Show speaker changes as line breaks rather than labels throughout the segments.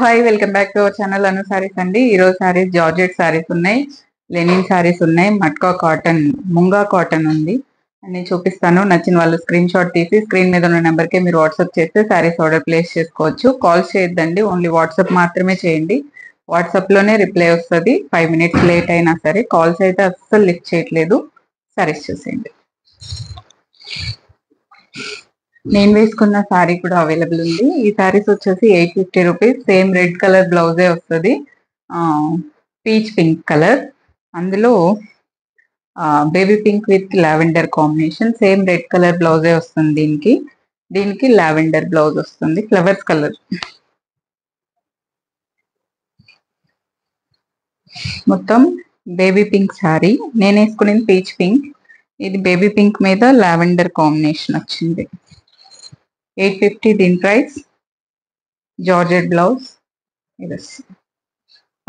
Hi welcome back to our channel Anu sarees అండి. ఈరోజు saris georgette saris ఉన్నాయి, లెనిన్ సారీస్ ఉన్నాయి, మట్కా కాటన్, ముంగా కాటన్ ఉంది అని చూపిస్తాను. నచ్చిన వాళ్ళు స్క్రీన్ షాట్ తీసి స్క్రీన్ మీద ఉన్న నెంబర్ కి మీరు వాట్సాప్ చేస్తే సారీస్ ఆర్డర్ ప్లేస్ చేసుకోవచ్చు. కాల్స్ చేయొద్దండి, ఓన్లీ వాట్సాప్ మాత్రమే చేయండి. వాట్సాప్ లోనే రిప్లై వస్తుంది. 5 minutes లేట్ అయినా సరే. కాల్స్ అయితే అస్సలు లిఫ్ట్ చేయట్లేదు. సారీస్ చూసేయండి. నేను వేసుకున్న సారీ కూడా అవైలబుల్ ఉంది. ఈ సారీస్ వచ్చేసి 850 రూపీస్. సేమ్ రెడ్ కలర్ బ్లౌజే వస్తుంది, పీచ్ పింక్ కలర్. అందులో baby pink with lavender combination. Same red colour బ్లౌజే వస్తుంది. దీనికి లావెండర్ బ్లౌజ్ వస్తుంది, ఫ్లవర్స్ కలర్. మొత్తం బేబీ పింక్ సారీ. నేను వేసుకునేది పీచ్ పింక్. ఇది బేబీ పింక్ మీద లావెండర్ కాంబినేషన్ వచ్చింది. 850 దీని price. Georgette blouse.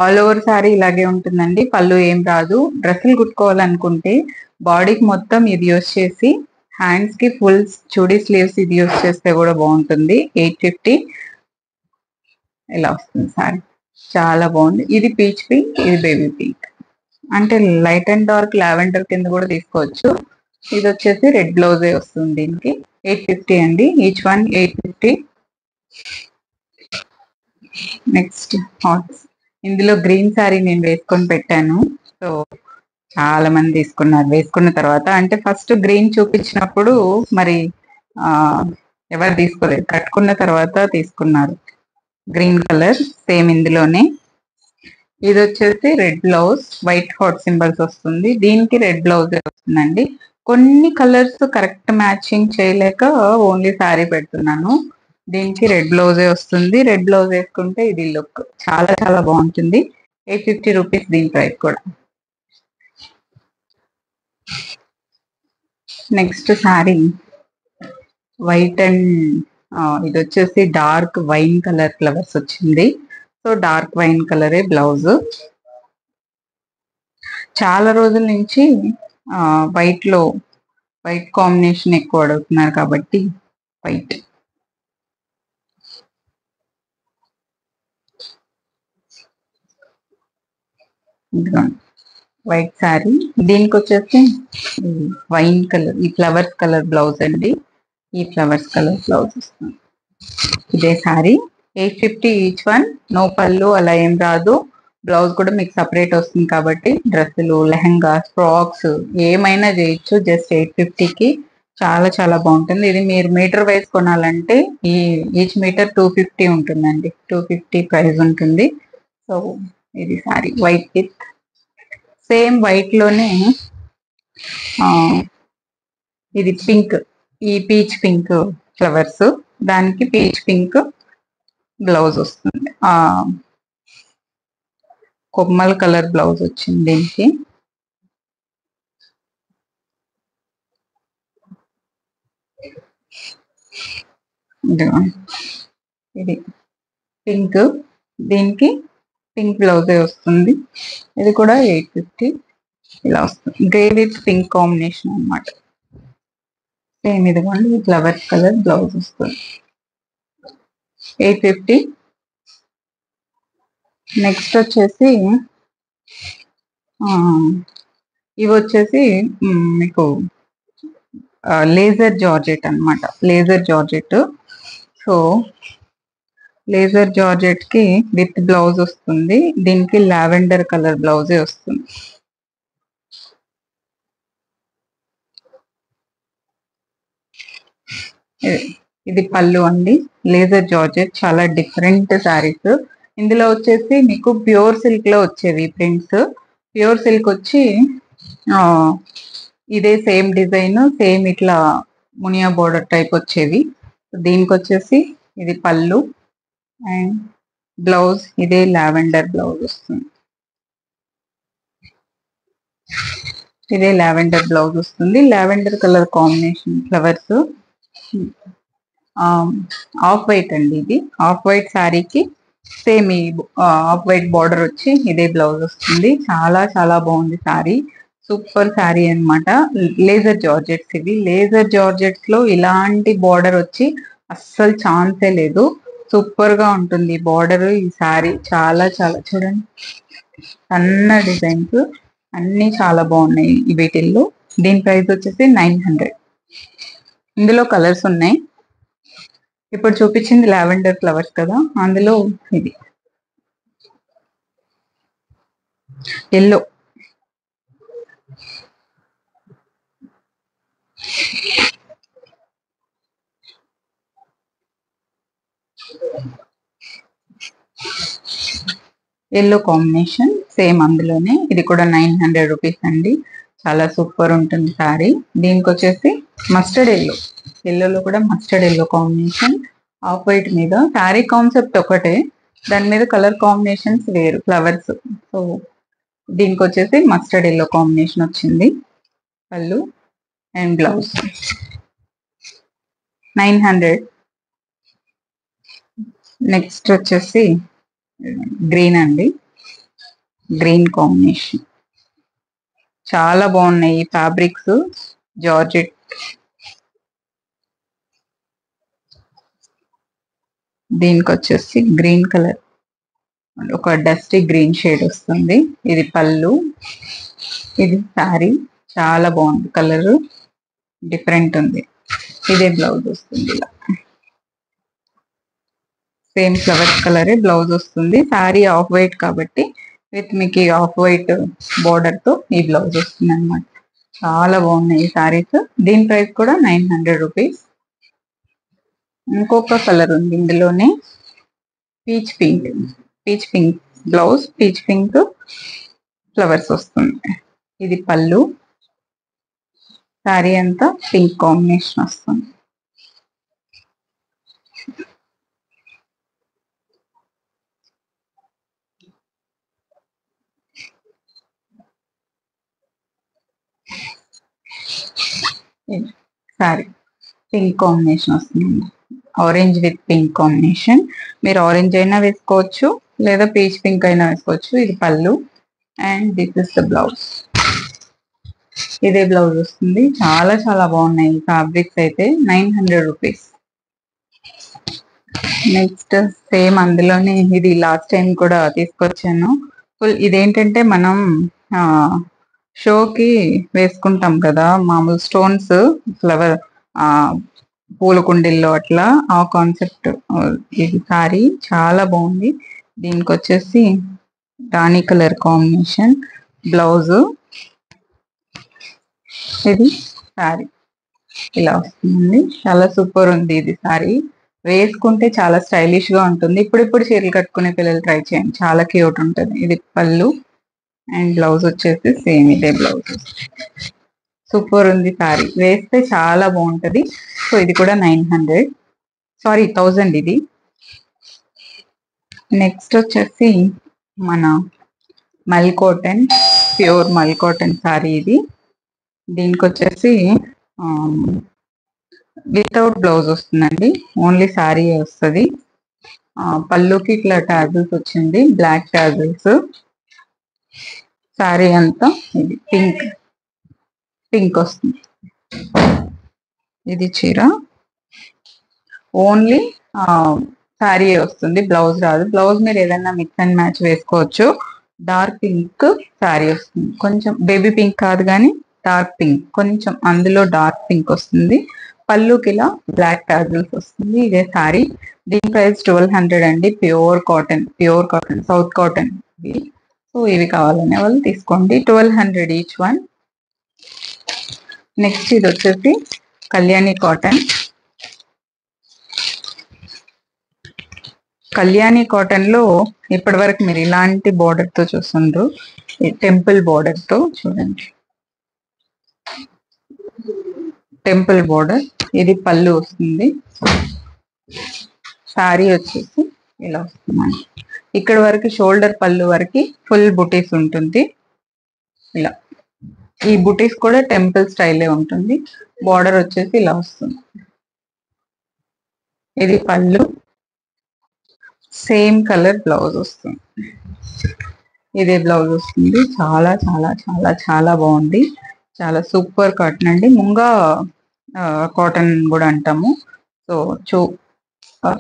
All over saree ఇలాగే ఉంటుందండి, పళ్ళు ఏం రాదు. డ్రెస్సులు కుట్టుకోవాలనుకుంటే బాడీకి మొత్తం ఇది యూస్ చేసి, హ్యాండ్స్ కి ఫుల్ చుడీ స్లీవ్స్ ఇది యూస్ చేస్తే కూడా బాగుంటుంది. 850 ఇలా వస్తుంది సారీ. చాలా బాగుంది. ఇది పీచ్ పింక్, ఇది బేబీ పింక్. అంటే లైట్ అండ్ డార్క్ లావెండర్ కింద కూడా తీసుకోవచ్చు. ఇది వచ్చేసి రెడ్ బ్లౌజే వస్తుంది దీనికి. 850 అండి, ఈచ్ వన్ 850. నెక్స్ట్ హాట్స్. ఇందులో గ్రీన్ శారీ నేను వేసుకొని పెట్టాను. సో చాలా మంది తీసుకున్నారు. వేసుకున్న తర్వాత అంటే ఫస్ట్ గ్రీన్ చూపించినప్పుడు మరి ఎవరు తీసుకోలేదు, కట్టుకున్న తర్వాత తీసుకున్నారు. గ్రీన్ కలర్ సేమ్ ఇందులోనే. ఇది వచ్చేసి red blouse, white hot symbols వస్తుంది. దీనికి రెడ్ బ్లౌజ్ వస్తుందండి. కొన్ని కలర్స్ కరెక్ట్ మ్యాచింగ్ చేయలేక ఓన్లీ శారీ పెడుతున్నాను. దీనికి రెడ్ బ్లౌజే వస్తుంది. రెడ్ బ్లౌజ్ వేసుకుంటే ఇది లుక్ చాలా చాలా బాగుంటుంది. 850 రూపీస్ దీని ప్రైస్ కూడా. నెక్స్ట్ శారీ వైట్ అండ్ ఇది వచ్చేసి డార్క్ వైన్ కలర్ ఫ్లవర్స్ వచ్చింది. సో డార్క్ వైన్ కలరే బ్లౌజ్. చాలా రోజుల నుంచి వైట్ కాంబినేషన్ ఎక్కువ అడుగుతున్నారు కాబట్టి వైట్. వైట్ శారీ. దీనికి వచ్చేసి వైన్ కలర్, ఈ ఫ్లవర్స్ కలర్ బ్లౌజ్ అండి. ఈ ఫ్లవర్స్ కలర్ బ్లౌజ్ వస్తుంది. ఇదే శారీ. 850 each one. నో పళ్ళు అలా ఏం రాదు. బ్లౌజ్ కూడా మీకు సపరేట్ వస్తుంది కాబట్టి డ్రెస్సులు, లెహంగాస్, ఫ్రాక్స్ ఏమైనా చేయొచ్చు. జస్ట్ 850కి చాలా చాలా బాగుంటుంది. ఇది మీరు మీటర్ వైజ్ కొనాలంటే ఈచ్ మీటర్ 250 ఉంటుందండి. 250 ప్రైస్ ఉంటుంది. సో ఇది sorry white with same white లోనే ఇది పింక్, ఈ పీచ్ పింక్ ఫ్లవర్స్. దానికి పీచ్ పింక్ బ్లౌజ్ వస్తుంది. కొమ్మల కలర్ బ్లౌజ్ వచ్చింది దీనికి. ఇది పింక్, దీనికి పింక్ బ్లౌజే వస్తుంది. ఇది కూడా 850 ఇలా వస్తుంది. గ్రే విత్ పింక్ కాంబినేషన్ అనమాట. సేమ్ ఇదిగోండి, ఫ్లవర్స్ కలర్ బ్లౌజ్ వస్తుంది. 850. నెక్స్ట్ వచ్చేసి ఇవి వచ్చేసి మీకు లేజర్ జార్జెట్ అనమాట. Laser georgette. So laser georgette కి విత్ బ్లౌజ్ వస్తుంది. దీనికి లావెండర్ కలర్ బ్లౌజే వస్తుంది. ఇది పళ్ళు అండి. లేజర్ జార్జెట్ చాలా డిఫరెంట్ శారీస్. ఇందులో వచ్చేసి మీకు ప్యూర్ సిల్క్ లో వచ్చేవి ప్రింట్స్. ప్యూర్ సిల్క్ వచ్చి ఇదే సేమ్ డిజైన్, సేమ్ ఇట్లా మునియా బోర్డర్ టైప్ వచ్చేవి. దీనికి వచ్చేసి ఇది పళ్ళు అండ్ బ్లౌజ్ ఇదే లావెండర్ బ్లౌజ్ వస్తుంది. ఇదే లావెండర్ బ్లౌజ్ వస్తుంది. Lavender colour combination flowers. Off white అండి. ఇది ఆఫ్ వైట్ శారీకి సేమ్ ఈ ఆఫ్ వైట్ బార్డర్ వచ్చి ఇదే బ్లౌజ్ వస్తుంది. చాలా చాలా బాగుంది శారీ. సూపర్ శారీ అనమాట. లేజర్ జార్జెట్స్ ఇవి. లేజర్ జార్జెట్స్ లో ఇలాంటి బార్డర్ వచ్చి అస్సలు ఛాన్సే లేదు. సూపర్ గా ఉంటుంది బార్డర్. ఈ సారీ చాలా చాలా చూడండి, సన్న డిజైన్స్ అన్ని చాలా బాగున్నాయి ఈ వీటిల్లో. దీని ప్రైస్ వచ్చేసి 900. ఇందులో కలర్స్ ఉన్నాయి. ఇప్పుడు చూపించింది లావెండర్ ఫ్లవర్స్ కదా, అందులో ఇది ఎల్లో. ఎల్లో కాంబినేషన్ సేమ్ అందులోనే. ఇది కూడా 900 రూపీస్ అండి. చాలా సూపర్ ఉంటుంది సారీ. దీనికి వచ్చేసి మస్టర్డ్ ఎల్లో, ఎల్లోలో కూడా mustard yellow combination off white మీద. సారీ కాన్సెప్ట్ ఒకటే, దాని మీద కలర్ కాంబినేషన్స్ వేరు, ఫ్లవర్స్. సో దీనికి వచ్చేసి మస్టర్డ్ ఎల్లో కాంబినేషన్ వచ్చింది. పళ్ళు అండ్ బ్లౌజ్ 900. నెక్స్ట్ వచ్చేసి గ్రీన్ అండి, గ్రీన్ కాంబినేషన్ చాలా బాగున్నాయి ఈ ఫ్యాబ్రిక్స్. జార్జెట్, దీనికి వచ్చేసి గ్రీన్ కలర్, ఒక డస్టీ గ్రీన్ షేడ్ వస్తుంది. ఇది పళ్ళు, ఇది శారీ. చాలా బాగుంది, కలర్ డిఫరెంట్ ఉంది. ఇదే బ్లౌజ్ వస్తుంది. ఇలా సేమ్ ఫ్లవర్స్ కలరే బ్లౌజ్ వస్తుంది. శారీ ఆఫ్ వైట్ కాబట్టి విత్ మీకు ఆఫ్ వైట్ బార్డర్ తో ఈ బ్లౌజ్ వస్తుంది అనమాట. చాలా బాగున్నాయి ఈ శారీస్. దీని ప్రైస్ కూడా 900 రూపీస్. ఇంకొక కలర్ ఉంది ఇందులోనే, peach pink. Peach pink blouse, peach pink flowers వస్తుంది. ఇది పళ్ళు, శారీ అంతా పింక్ కాంబినేషన్ వస్తుంది. శారీ పింక్ కాంబినేషన్ వస్తుంది, ఆరెంజ్ విత్ పింక్ కాంబినేషన్. మీరు ఆరెంజ్ అయినా వేసుకోవచ్చు, లేదా పీచ్ పింక్ అయినా వేసుకోవచ్చు. ఇది పళ్ళు and this is the blouse. ఇదే బ్లౌజ్ వస్తుంది. చాలా చాలా బాగున్నాయి ఫ్యాబ్రిక్స్ అయితే. 900 రూపీస్. నెక్స్ట్ సేమ్ అందులోనే, ఇది లాస్ట్ టైం కూడా తీసుకొచ్చాను. ఫుల్ ఇదేంటంటే మనం షోకి వేసుకుంటాం కదా మామూలు స్టోన్స్, ఫ్లవర్ పూల కుండీల్లో అట్లా, ఆ కాన్సెప్ట్. ఇది సారీ చాలా బాగుంది. దీనికి వచ్చేసి రాణి కలర్ కాంబినేషన్ బ్లౌజ్. ఇది సారీ ఇలా వస్తుంది. చాలా సూపర్ ఉంది ఇది సారీ. వేసుకుంటే చాలా స్టైలిష్ గా ఉంటుంది. ఇప్పుడిప్పుడు చీరలు కట్టుకునే పిల్లలు ట్రై చేయండి, చాలా క్యూట్ ఉంటుంది. ఇది పళ్ళు అండ్ బ్లౌజ్ వచ్చేసి సేమ్ ఇదే బ్లౌజ్. సూపర్ ఉంది సారీ, వేస్తే చాలా బాగుంటది. సో ఇది కూడా 900, సారీ 1000 ఇది. నెక్స్ట్ వచ్చేసి మన మల్ కాటన్, ప్యూర్ మల్ కాటన్ సారీ ఇది. దీనికి వచ్చేసి వితౌట్ బ్లౌజ్ వస్తుందండి, ఓన్లీ సారీ వస్తుంది. పళ్ళుకి ఇట్లా టాజిల్స్ వచ్చింది, బ్లాక్ టాజిల్స్. సారీ అంతా ఇది పింక్ పింక్ వస్తుంది. ఇది చీర ఓన్లీ శారీ వస్తుంది, బ్లౌజ్ రాదు. బ్లౌజ్ మీరు ఏదైనా మిక్స్ అండ్ మ్యాచ్ వేసుకోవచ్చు. డార్క్ పింక్ శారీ వస్తుంది, కొంచెం బేబీ పింక్ కాదు కానీ డార్క్ పింక్, కొంచెం అందులో డార్క్ పింక్ వస్తుంది. పళ్ళుకి ఇలా బ్లాక్ టాజిల్స్ వస్తుంది. ఇదే శారీ. దీని ప్రైస్ 1200 అండి. Pure cotton, pure cotton, south cotton. So ఇవి కావాలనే వాళ్ళు తీసుకోండి, 1200 ఈచ్ వన్. నెక్స్ట్ ఇది వచ్చేసి కళ్యాణి కాటన్. కళ్యాణి కాటన్ లో ఇప్పటి వరకు మీరు ఇలాంటి బోర్డర్ తో చూస్తుండ్రు, టెంపుల్ బోర్డర్ తో చూడండి, టెంపుల్ బోర్డర్. ఇది పళ్ళు వస్తుంది. శారీ వచ్చేసి ఇలా వస్తుంది. ఇక్కడ వరకు షోల్డర్ పళ్ళు వరకు ఫుల్ బుటీస్ ఉంటుంది. ఇలా ఈ బుటీస్ కూడా టెంపుల్ స్టైలే ఉంటుంది. బార్డర్ వచ్చేసి ఇలా వస్తుంది. ఇది పళ్ళు, సేమ్ కలర్ బ్లౌజ్ వస్తుంది. ఇదే బ్లౌజ్ వస్తుంది. చాలా చాలా చాలా చాలా బాగుంది. చాలా సూపర్ కాటన్ అండి. ముంగా కాటన్ కూడా అంటాము. సో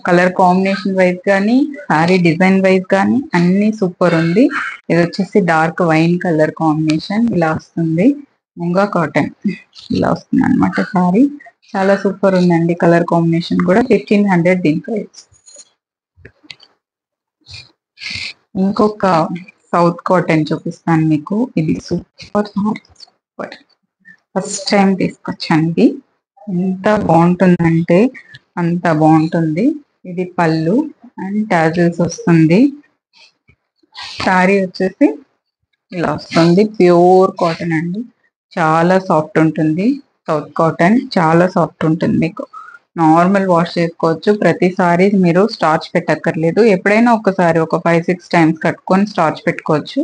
కలర్ కాంబినేషన్ వైజ్ కానీ శారీ డిజైన్ వైజ్ కానీ అన్ని సూపర్ ఉంది. ఇది వచ్చేసి డార్క్ వైన్ కలర్ కాంబినేషన్ ఇలా వస్తుంది. ముంగా కాటన్ ఇలా వస్తుంది అనమాట శారీ. చాలా సూపర్ ఉందండి. కలర్ కాంబినేషన్ కూడా 1500 దీని ప్రైస్. ఇంకొక సౌత్ కాటన్ చూపిస్తాను మీకు. ఇది సూపర్ సూపర్. ఫస్ట్ టైం తీసుకొచ్చాను ఇది. ఎంత బాగుంటుందంటే అంత బాగుంటుంది. ఇది పళ్ళు అండ్ టాజిల్స్ వస్తుంది. శారీ వచ్చేసి ఇలా వస్తుంది. ప్యూర్ కాటన్ అండి. చాలా సాఫ్ట్ ఉంటుంది. సౌత్ కాటన్ చాలా సాఫ్ట్ ఉంటుంది. మీకు నార్మల్ వాష్ చేసుకోవచ్చు. ప్రతిసారి మీరు స్టార్చ్ పెట్టక్కర్లేదు. ఎప్పుడైనా ఒకసారి ఒక 5-6 టైమ్స్ కట్టుకొని స్టార్చ్ పెట్టుకోవచ్చు.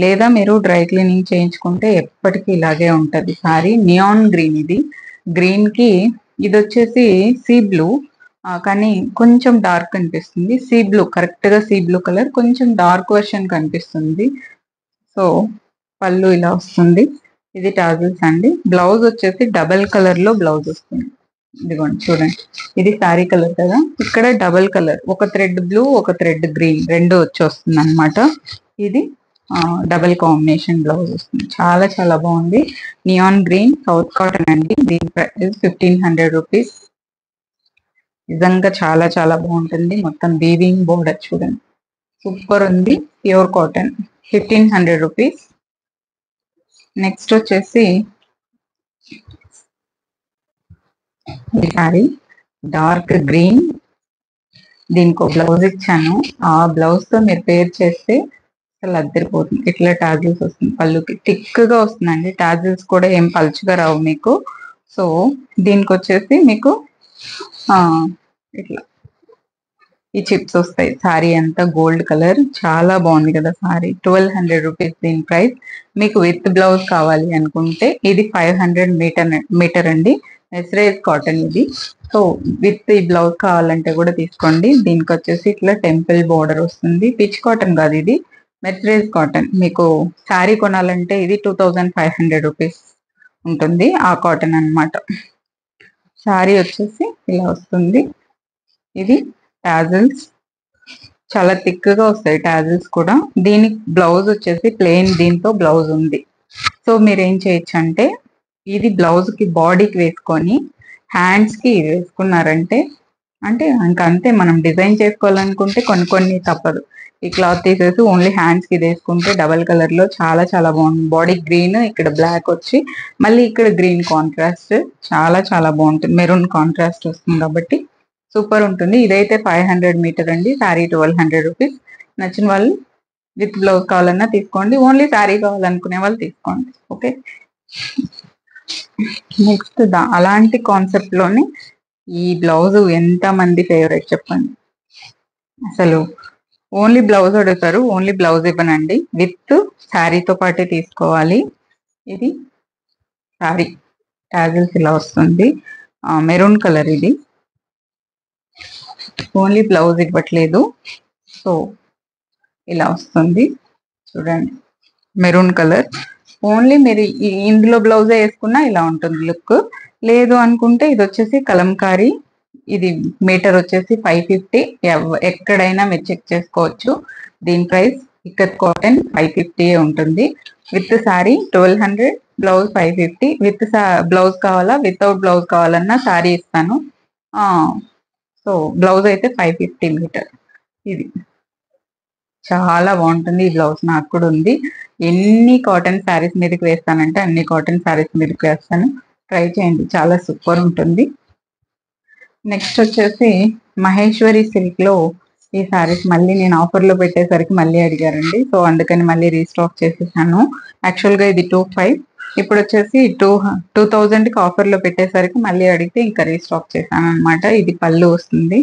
లేదా మీరు డ్రై క్లీనింగ్ చేయించుకుంటే ఎప్పటికీ ఇలాగే ఉంటుంది సారీ. నియాన్ గ్రీన్ ఇది. గ్రీన్ కి ఇది వచ్చేసి సీ బ్లూ, కానీ కొంచెం డార్క్ కనిపిస్తుంది. సీ బ్లూ కరెక్ట్ గా సీ బ్లూ కలర్, కొంచెం డార్క్ వర్షన్ కనిపిస్తుంది. సో పళ్ళు ఇలా వస్తుంది. ఇది టాజిల్స్ అండి. బ్లౌజ్ వచ్చేసి డబల్ కలర్ లో బ్లౌజ్ వస్తుంది. ఇదిగోండి చూడండి. ఇది శారీ కలర్ కదా, ఇక్కడ డబల్ కలర్, ఒక థ్రెడ్ బ్లూ ఒక థ్రెడ్ గ్రీన్ రెండు వచ్చి వస్తుంది అనమాట. ఇది డబల్ కాంబినేషన్ బ్లౌజ్ వస్తుంది. చాలా చాలా బాగుంది. నియాన్ గ్రీన్ సౌత్ కాటన్ అండి. దీని ప్రైస్ 1500 రూపీస్. నిజంగా చాలా చాలా బాగుంటుంది. మొత్తం వీవింగ్ బోర్డర్ చూడండి, సూపర్ ఉంది. Pure cotton 1500 rupees. నెక్స్ట్ వచ్చేసి ఈ సారీ డార్క్ గ్రీన్. దీనికి ఒక బ్లౌజ్ ఇచ్చాను. ఆ బ్లౌజ్ తో మీరు పేర్ చేస్తే అసలు అద్దరిపోతుంది. ఇట్లా టాజిల్స్ వస్తుంది. పళ్ళుకి థిక్ గా వస్తుందండి. టాజిల్స్ కూడా ఏం పలుచుగా రావు మీకు. సో దీనికి వచ్చేసి మీకు ఇట్లా ఈ చిప్స్ వస్తాయి. సారీ అంతా గోల్డ్ కలర్. చాలా బాగుంది కదా సారీ. 1200 రూపీస్ దీని ప్రైస్. మీకు విత్ బ్లౌజ్ కావాలి అనుకుంటే ఇది 500 మీటర్ అండి. మెస్రైజ్ కాటన్ ఇది. సో విత్ ఈ బ్లౌజ్ కావాలంటే కూడా తీసుకోండి. దీనికి వచ్చేసి ఇట్లా టెంపుల్ బోర్డర్ వస్తుంది. పిచ్ కాటన్ కాదు, ఇది మెస్రైజ్ కాటన్. మీకు శారీ కొనాలంటే ఇది 2500 రూపీస్ ఉంటుంది. ఆ కాటన్ అన్నమాట. శారీ వచ్చేసి ఇలా వస్తుంది. ఇది టాజిల్స్ చాలా థిక్ గా వస్తాయి. టాజిల్స్ కూడా. దీనికి బ్లౌజ్ వచ్చేసి ప్లెయిన్, దీంతో బ్లౌజ్ ఉంది. సో మీరు ఏం చేయొచ్చు అంటే ఇది బ్లౌజ్ కి బాడీకి వేసుకొని హ్యాండ్స్ కి వేసుకున్నారంటే ఇంకా అంతే. మనం డిజైన్ చేసుకోవాలనుకుంటే కొన్ని కొన్ని తప్పదు. ఈ క్లాత్ తీసేసి ఓన్లీ హ్యాండ్స్ కి వేసుకుంటే డబల్ కలర్ లో చాలా చాలా బాగుంటుంది. బాడీ గ్రీన్, ఇక్కడ బ్లాక్ వచ్చి మళ్ళీ ఇక్కడ గ్రీన్ కాంట్రాస్ట్ చాలా చాలా బాగుంటుంది. మెరూన్ కాంట్రాస్ట్ వస్తుంది కాబట్టి సూపర్ ఉంటుంది. ఇదైతే 500 మీటర్ అండి. శారీ 1200 రూపీస్. నచ్చిన వాళ్ళు విత్ బ్లౌజ్ కావాలన్నా తీసుకోండి. ఓన్లీ శారీ కావాలనుకునే వాళ్ళు తీసుకోండి. ఓకే. నెక్స్ట్ అలాంటి కాన్సెప్ట్ లోని ఈ బ్లౌజ్ ఎంత మంది ఫేవరెట్ చెప్పండి. అసలు ఓన్లీ బ్లౌజ్ అడుగుతారు. ఓన్లీ బ్లౌజ్ ఇవ్వనండి, విత్ శారీతో పాటే తీసుకోవాలి. ఇది శారీ టాజిల్స్ ఇలా వస్తుంది. మెరూన్ కలర్ ఇది. ఓన్లీ బ్లౌజ్ ఇవ్వట్లేదు. సో ఇలా వస్తుంది చూడండి. Maroon colour. ఓన్లీ మీరు ఇందులో బ్లౌజ్ వేసుకున్నా ఇలా ఉంటుంది లుక్. లేదు అనుకుంటే ఇది వచ్చేసి కలంకారీ. ఇది మీటర్ వచ్చేసి 550. ఎక్కడైనా మీరు చెక్ చేసుకోవచ్చు. దీని ప్రైస్ ఇక్కత్ కాటన్ 550 ఉంటుంది. With sari 1200, blouse 550. With blouse కావాలా వితౌట్ బ్లౌజ్ కావాలన్నా శారీ ఇస్తాను. సో బ్లౌజ్ అయితే 550 మీటర్. ఇది చాలా బాగుంటుంది. ఈ బ్లౌజ్ నాకు కూడా ఉంది. ఎన్ని కాటన్ శారీస్ మీదకి వేస్తానంటే అన్ని కాటన్ శారీస్ మీదకి వేస్తాను. ట్రై చేయండి, చాలా సూపర్ ఉంటుంది. నెక్స్ట్ వచ్చేసి మహేశ్వరి సిల్క్ లో ఈ శారీస్ మళ్ళీ నేను ఆఫర్ లో పెట్టేసరికి మళ్ళీ అడిగారండి. సో అందుకని మళ్ళీ రీస్టాక్ చేసేసాను. యాక్చువల్ గా ఇది 2500, ఇప్పుడు వచ్చేసి 2000 కి ఆఫర్ లో పెట్టేసరికి మళ్ళీ అడిగితే ఇంకా రీస్టాక్ చేశాను అనమాట. ఇది పళ్ళు వస్తుంది.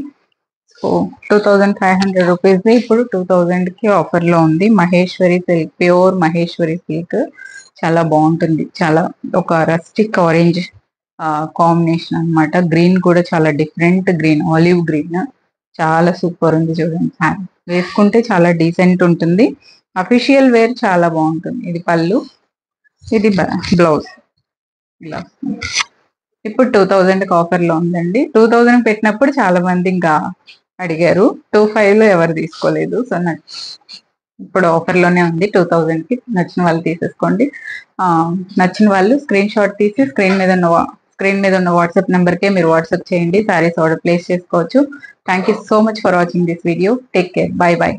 సో 2500 రూపీస్ ఇప్పుడు 2000 కి ఆఫర్ లో ఉంది. Maheshwari silk, pure Maheshwari silk. చాలా బాగుంటుంది. చాలా ఒక రస్టిక్ ఆరెంజ్ కాంబినేషన్ అన్నమాట. గ్రీన్ కూడా చాలా డిఫరెంట్ గ్రీన్, ఆలివ్ గ్రీన్. చాలా సూపర్ ఉంది చూడండి. శారీ వేసుకుంటే చాలా డీసెంట్ ఉంటుంది. అఫీషియల్ వేర్ చాలా బాగుంటుంది. ఇది పళ్ళు, ఇది బ్లౌజ్ ఇలా వస్తుంది. ఇప్పుడు 2000 ఆఫర్ లో ఉందండి. 2000 పెట్టినప్పుడు చాలా మంది ఇంకా అడిగారు. 25 లో ఎవరు తీసుకోలేదు. సో ఇప్పుడు ఆఫర్ లోనే ఉంది. 2000 కి నచ్చిన వాళ్ళు తీసేసుకోండి. నచ్చిన వాళ్ళు స్క్రీన్ షాట్ తీసి స్క్రీన్ మీద ఉన్న వాట్సాప్ నెంబర్ కే మీరు వాట్సాప్ చేయండి. సారీస్ ఆర్డర్ ప్లేస్ చేసుకోవచ్చు. Thank you so much for watching this video. Take care. By by.